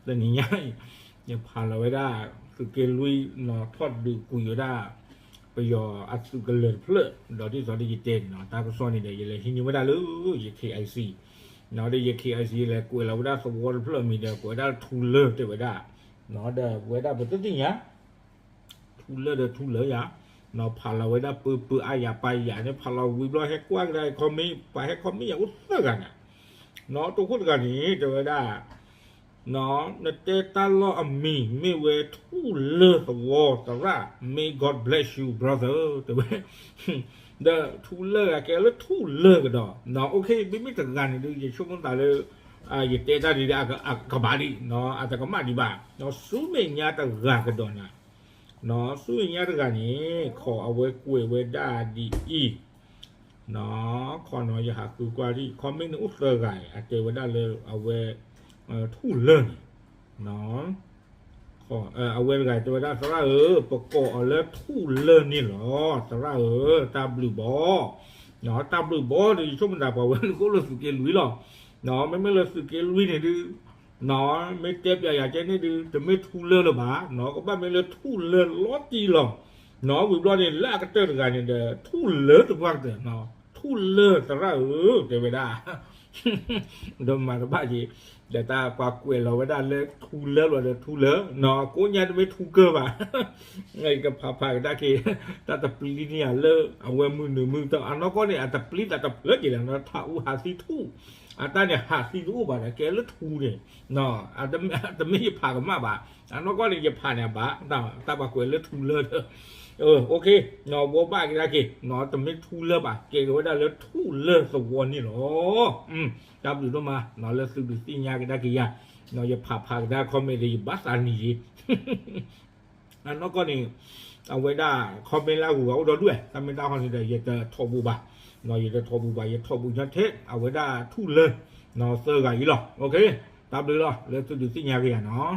แต่นี่ง่ายยังผ่านเราไว้ได้คือเกลุยเนาะทอดดูกุยได้ไปยออัดสุกเลิศเพลอดอกที่สอนดิจิเตนเนาะตาก็ซ้อนนี่ได้ยังเลยหินยังไม่ได้เลยยัง KIC เนาะได้ยัง KIC เลยกุยเราได้สวอลเพลอมีเดียกุยได้ทูเลอร์เดี๋ยวได้เนาะได้ไว้ได้เป็นตัวจริงยะทูเลอร์เดี๋ยวทูเลอร์ยะเนาะผ่านเราไว้ได้ปื้ออายาไปอย่างนี้ผ่านเราวิบล้อให้กว้างได้คอมมี่ไปให้คอมมี่อย่างอุ้ดกันอ่ะเนาะตัวพูดกันนี้เดี๋ยวได้เนาะในเตตาล้อมีไม่เวทูเลอร์วอตระ May God bless you brother แต่ว่าเดอทูเลอร์แกแล้วทูเลอร์กันดอเนาะโอเคไม่ถึงกันดูอย่างช่วงนั้นเลยอย่าเตตาดีอะกบาดีเนาะอาจจะก็มาดีบ้าเนาะสู้ไม่ยากแต่กากันดอนะเนาะสู้ยากแต่กันนี้ขอเอาไว้กุยไว้ได้ดีอีเนาะขอหน่อยอย่าหาคือกว่าที่คอมเมนต์อุตส่าห์ไงอาจจะไว้ได้เลยเอาไว้ทูเลอร์เนาะขอเอาไว้ไงจะไว้ได้สระประกอบแล้วทูเลอร์นี่หรอสระตาบลูบอเนาะตาบลูบอในช่วงมันดาบเอาไว้ก็เลยสุเกลุยหรอเนาะไม่เลยสุเกลุยเนี่ยดูเนาะไม่เจ็บอย่าเจ็บนี่ดูจะไม่ทูเลอร์หรอบ้าเนาะก็บ้าไม่เลยทูเลอร์ล้อจีหรอเนาะวิบล้อเนี่ยลากกระเตอร์กันเนี่ยเด้อทูเลอร์ตัวกันเด้อเนาะทูเลอร์สระจะไว้ได้โดนมาสบายจีเดี๋ยวตาปากเวลเราไว้ได้เลยทูเลอร์เลยทูเลอร์เนาะกูยังไม่ทูเกอร์ป่ะไงกับพาได้กี่ตาตะปลีเนี่ยเลอเอาไว้มือต่ออันนั้นก็เนี่ยตะปลีตะเลิศอย่างนั้นถ้าอูหาซีทูอันนั้นเนี่ยหาซีทูป่ะเนี่ยแกเลิศทูเนี่ยเนาะอันนั้นไม่ใช่พากันมาป่ะอันนั้นก็เนี่ยจะพาเนี่ยป่ะตาปากเวลเลิศทูเลอร์โอเคเนาะวัวบ้ากี่ได้กี่เนาะแต่ไม่ทูเลอร์ป่ะเกก็ไว้ได้แล้วทูเลอร์สวอนนี่หรอจับอยู่ตรงมาเนาะแล้วซื้อดูสิยากี่ได้กี่ยาเนาะจะพาได้คอมเมดี้บัสอันนี้อันนั้นก็นี่เอาไว้ได้คอมเมนต์แล้วหัวเราด้วยถ้าไม่ได้คอมเมนต์อยากจะทอบูบะเนาะอยากจะทอบูบะอยากทอบูยันเทเอาไว้ได้ทูเลอร์เนาะเซอร์กันอีหรอโอเคจับเลยหรอแล้วซื้อดูสิยากี่เนาะ